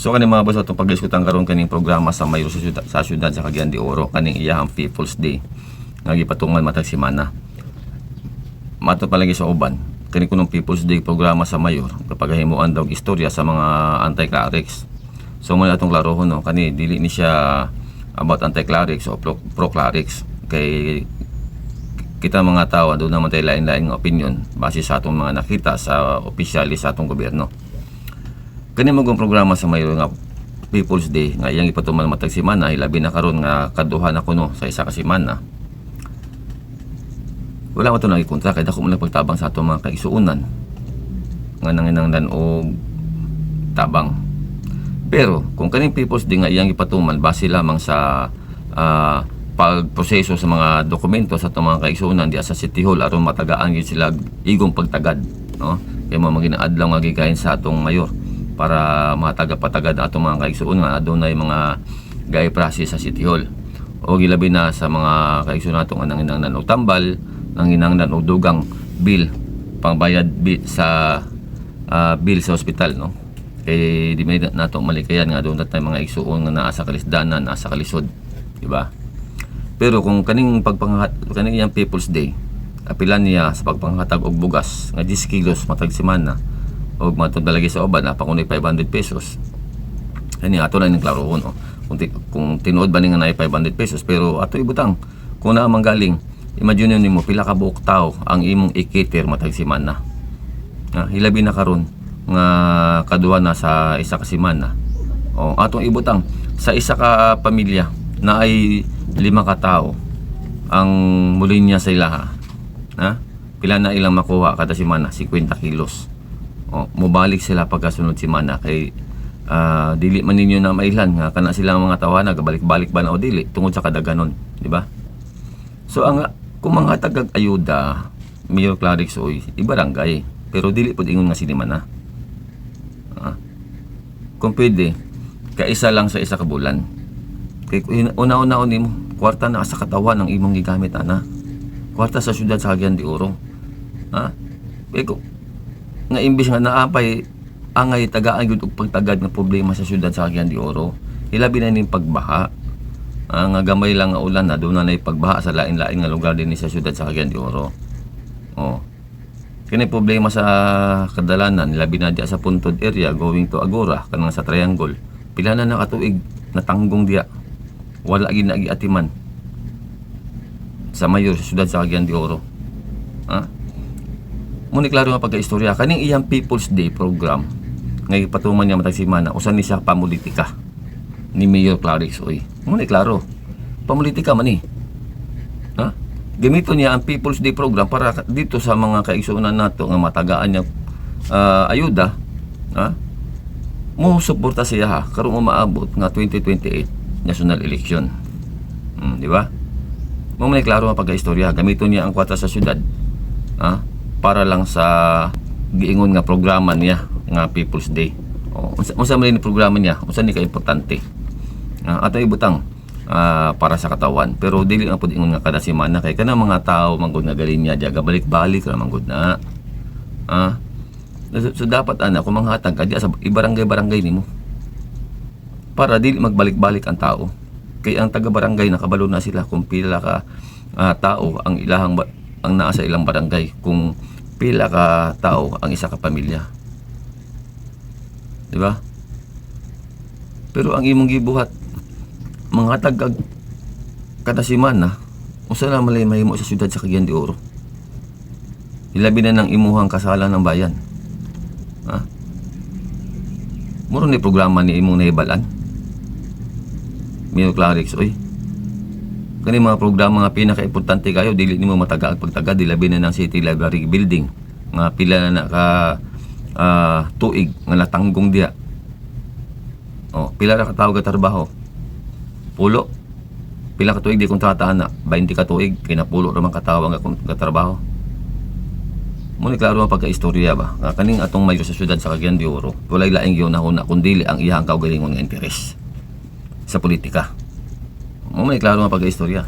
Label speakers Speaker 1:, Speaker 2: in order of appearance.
Speaker 1: So kaning mga boss atong pag-diskutan karon kaning programa sa mayor sa syudad sa Cagayan de Oro kaning iyahang People's Day nga gipatungan matag semana. Mato palagi sa uban kani kunong People's Day programa sa mayor kapag himuan daw istorya sa mga anti-clerics. So mo atong klarohon no kani dili ni siya about anti-clerics o pro-clerics kay kita mga tao doon naman tayo lain-lain ng opinion base sa atong mga nakita sa opisyali sa atong gobyerno. Kani magong programa sa mayor nga People's Day nga iyang ipatuman matag semana hilabi na karon nga kaduha na kuno sa isa ka semana. Wala mo ito nakikontra kaya dako mo lang pagtabang sa atong mga kaisuunan nga nanginanglan og tabang. Pero kung kaning People's Day nga iyang ipatuman base lamang sa pagproseso sa mga dokumento sa itong mga kaisuunan diya sa City Hall aron matagaan gyud sila igong pagtagad, no? Kaya mo maginaadlaw nga gigahin sa atong mayor para matagapatagad atong mga kaigsuon nga adunay mga gay process sa City Hall. O gilabi na sa mga kaigsuon nato nga nanginanglan og tambal, nanginanglan og dugang bill pangbayad sa bill sa ospital, no? Kay di may nato malikayan nga doon tay mga igsuon nga naa sa kalisdanan, naa sa kalisod, di ba? Pero kung kaning kaning iyang People's Day apilan niya sa pagpanghatag og bugas nga 10 kilos matag semana o matod dalagi sa uban napakunay 500 pesos. Ani ato na ning klarohon, no? Kung tinuod ba ni nga nay 500 pesos pero ato ibutang kung naa manggaling imagine nimo pila ka buok tao ang imong ikiter matag semana. Hilabi na karon nga kaduha na sa isa ka semana. O atong ibutang sa isa ka pamilya na ay 5 ka tao ang muli niya sa ilaha. Pila na ilang makuha kada semana 50 kilos. Mubalik sila pagkasunod semana kay dili man ninyo na mailan nga kana sila mga tawana gabalik-balik ba na o dili tungod sa kadaganon, di ba? So ang kung mga tagag ayuda Mayor Clarix oy ibarangay pero dili pud ingon nga sinima na. Kung pwede kaisa lang sa isa ka bulan kay una-unaon nimo kwarta na sa katawan ng imong gigamit ana kwarta sa syudad sa Cagayan de Oro. Kay nga imbis nga naapay angay tagaan gyud og pagtagad nga problema sa syudad sa Cagayan de Oro hilabi na ning pagbaha nga gamay lang nga ulan na doon na pagbaha sa lain-lain nga lugar din sa syudad sa Cagayan de Oro. Kini problema sa kadalanan hilabi na diya sa Puntod area going to Agora kanang sa Triangle pila na nakatuig natanggong diya wala gid na giatiman sa mayor sa syudad sa Cagayan de Oro. Muni klaro nga pagka-istorya kaning iyang People's Day program nga ipatuman niya matag semana usan ni siya pamulitika ni Mayor Clarix oy. Muni klaro pamulitika man ni. Gamiton niya ang People's Day program para dito sa mga kaigsuonan nato nga matagaan niya ayuda mo suporta siya karon maabot nga 2028 national election. Di ba? Mo man klaro nga pagka-istorya gamiton niya ang kwata sa syudad para lang sa giingon nga programa niya nga People's Day. Unsa man ni programa niya, unsa ni ka importante. Ato ibutang para sa katawan pero dili na pud ingon nga kada semana kay kana mga tao manggod nga galing niya diya balik-balik ra manggod na. So dapat ana kung manghatag ka diya sa ibarangay-barangay nimo para dili magbalik-balik ang tao. Kay ang taga-barangay nakabalo na sila kung pila ka tao ang ilahang ang naa sa ilang barangay kung pila ka tao ang isa ka pamilya. Di ba? Pero ang imong gibuhat mga tagag kada semana usa na malay mahimo sa syudad sa Cagayan de Oro. Hilabi na ng imuhang kasalan ng bayan. Muro ni programa ni imong nahibalan. Mayor Clarix oy. Kani mga programa nga pinaka-importante kayo dili nimo mataga ang pagtagad hilabi na ng City Library building nga pila na ka tuig nga natanggong diya. Pila ra ka tawo ga trabaho? Pulo. Pila ka tuig di kontratahan na 20 ka tuig kinapulo ra man ka tawo nga trabaho. Mo ni klaro ang pagka-istorya ba nga kaning atong mayor sa syudad sa Cagayan de Oro walay laing gihunahuna kundi ang iyang kaugalingon nga interes sa politika. Mo may klaro nga pagka-istorya.